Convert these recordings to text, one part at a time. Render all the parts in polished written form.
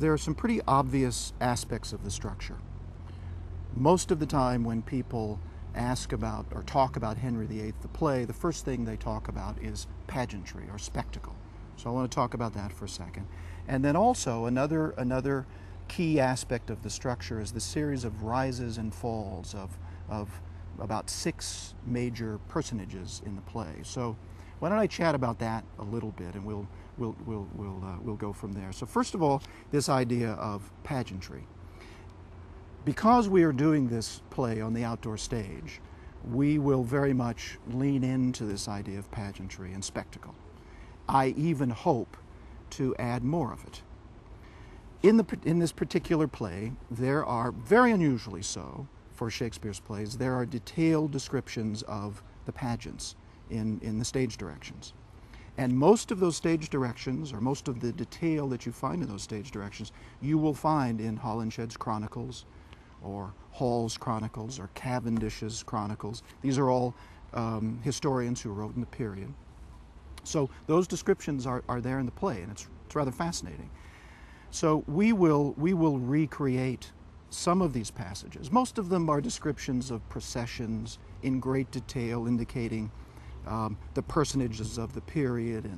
there are some pretty obvious aspects of the structure. Most of the time when people ask about or talk about Henry VIII, the play, the first thing they talk about is pageantry or spectacle. So I want to talk about that for a second. And then also another key aspect of the structure is the series of rises and falls of about 6 major personages in the play. So why don't I chat about that a little bit, and we'll go from there. So first of all, this idea of pageantry. Because we are doing this play on the outdoor stage, we will very much lean into this idea of pageantry and spectacle. I even hope to add more of it. In this particular play, there are, very unusually so for Shakespeare's plays, there are detailed descriptions of the pageants in the stage directions. And most of those stage directions, or most of the detail that you find in those stage directions, you will find in Holinshed's Chronicles, or Hall's Chronicles, or Cavendish's Chronicles. These are all historians who wrote in the period. So those descriptions are there in the play, and it's rather fascinating. So we will recreate some of these passages. Most of them are descriptions of processions in great detail, indicating the personages of the period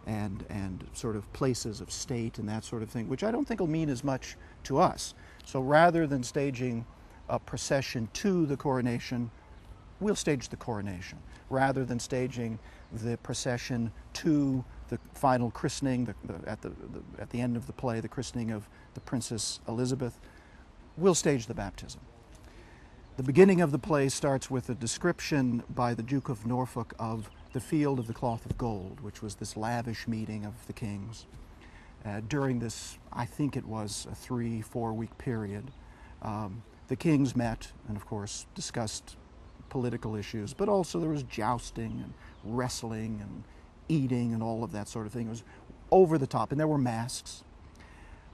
and sort of places of state and that sort of thing, which I don't think will mean as much to us. So rather than staging a procession to the coronation, we'll stage the coronation. Rather than staging the procession to the final christening, at the end of the play, the christening of the Princess Elizabeth, we'll stage the baptism. The beginning of the play starts with a description by the Duke of Norfolk of the Field of the Cloth of Gold, which was this lavish meeting of the kings. During this, I think it was a 3-4 week period, the kings met and, of course, discussed political issues, but also there was jousting and wrestling and eating and all of that sort of thing. It was over the top, and there were masks.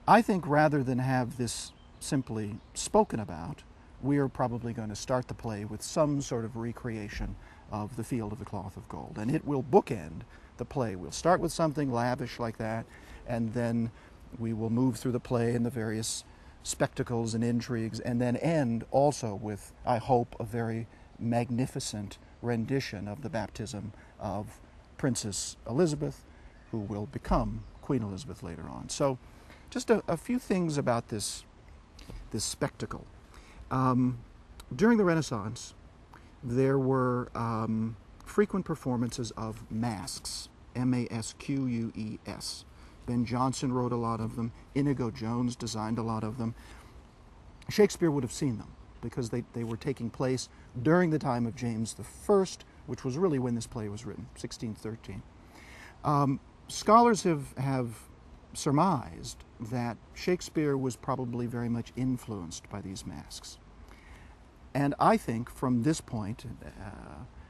I think rather than have this simply spoken about, we are probably going to start the play with some sort of recreation of the Field of the Cloth of Gold, and it will bookend the play. We'll start with something lavish like that, and then we will move through the play and the various spectacles and intrigues, and then end also with, I hope, a very magnificent rendition of the baptism of Princess Elizabeth, who will become Queen Elizabeth later on. So just a few things about this spectacle. During the Renaissance, there were frequent performances of masques, M-A-S-Q-U-E-S. Ben Jonson wrote a lot of them. Inigo Jones designed a lot of them. Shakespeare would have seen them because they were taking place during the time of James I, which was really when this play was written, 1613. Scholars have surmised that Shakespeare was probably very much influenced by these masks. And I think from this point,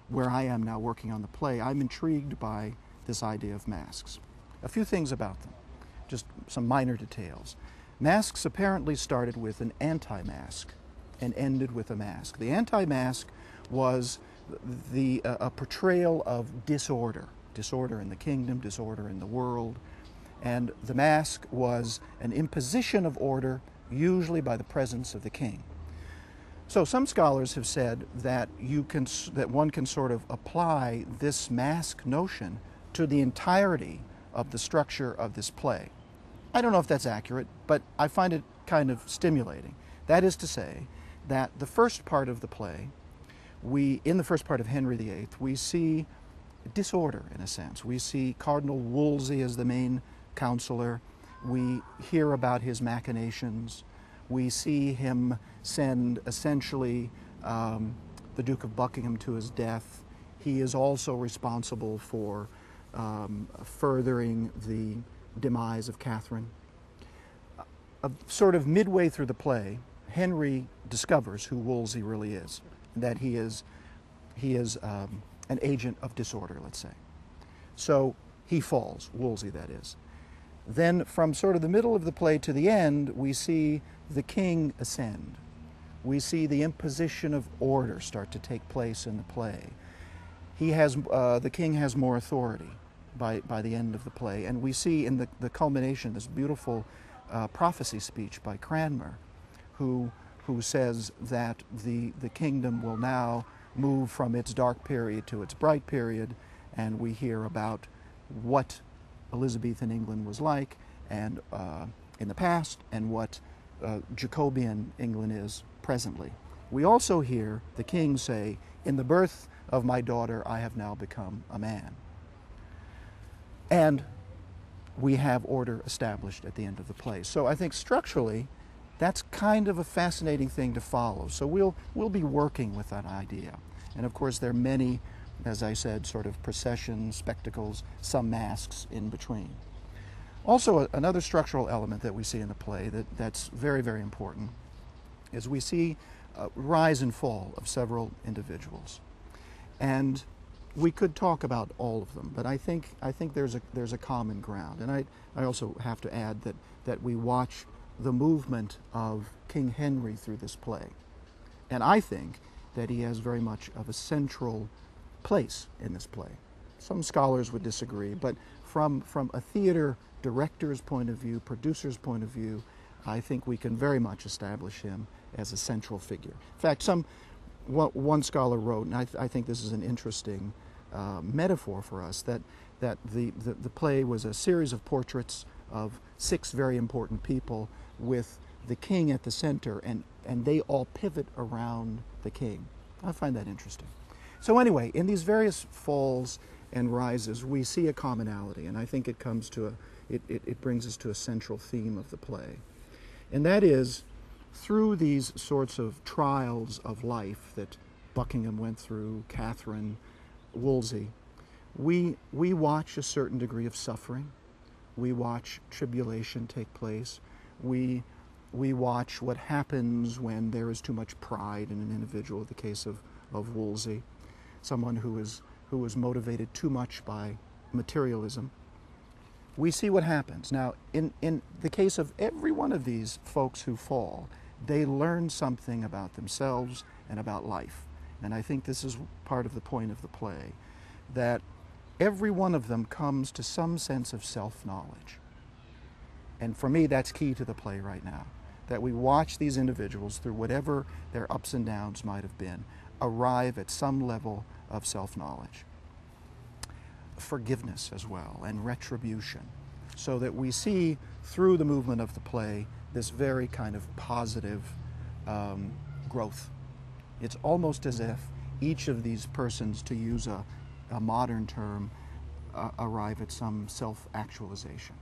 where I am now working on the play, I'm intrigued by this idea of masks. A few things about them, just some minor details. Masks apparently started with an anti-mask and ended with a mask. The anti-mask was a portrayal of disorder in the kingdom, disorder in the world, and the mask was an imposition of order, usually by the presence of the king. So some scholars have said that one can sort of apply this mask notion to the entirety of the structure of this play. I don't know if that's accurate, but I find it kind of stimulating. That is to say that the first part of the play, in the first part of Henry VIII, we see disorder in a sense. We see Cardinal Wolsey as the main counselor. We hear about his machinations. We see him send essentially the Duke of Buckingham to his death. He is also responsible for furthering the demise of Catherine. Sort of midway through the play, Henry discovers who Wolsey really is, that he is an agent of disorder, let's say. So he falls, Wolsey that is. Then from sort of the middle of the play to the end, we see the king ascend. We see the imposition of order start to take place in the play. The king has more authority by the end of the play, and we see in the culmination this beautiful prophecy speech by Cranmer, who says that the kingdom will now move from its dark period to its bright period, and we hear about what Elizabethan England was like and in the past, and what Jacobean England is presently. We also hear the king say, "In the birth of my daughter I have now become a man." And we have order established at the end of the play. So I think structurally that's kind of a fascinating thing to follow. So we'll be working with that idea. And of course there are many, as I said, sort of processions, spectacles, some masks in between. Also, another structural element that we see in the play that's very, very important is we see rise and fall of several individuals. And we could talk about all of them, but I think there's a common ground. And I also have to add that we watch the movement of King Henry through this play. And I think that he has very much of a central place in this play. Some scholars would disagree, but from a theater director's point of view, producer's point of view, I think we can very much establish him as a central figure. In fact, one scholar wrote, and I think this is an interesting metaphor for us, that the play was a series of portraits of 6 very important people with the king at the center, and they all pivot around the king. I find that interesting. So anyway, in these various falls and rises, we see a commonality, and I think it comes to it brings us to a central theme of the play. And that is, through these sorts of trials of life that Buckingham went through, Catherine, Wolsey, we watch a certain degree of suffering. We watch tribulation take place. We watch what happens when there is too much pride in an individual, the case of Wolsey, someone who is motivated too much by materialism. We see what happens. Now, in the case of every one of these folks who fall, they learn something about themselves and about life. And I think this is part of the point of the play, that every one of them comes to some sense of self-knowledge. And for me, that's key to the play right now, that we watch these individuals, through whatever their ups and downs might have been, arrive at some level of self-knowledge. Forgiveness as well, and retribution, so that we see through the movement of the play this very kind of positive growth. It's almost as if each of these persons, to use a modern term, arrive at some self-actualization.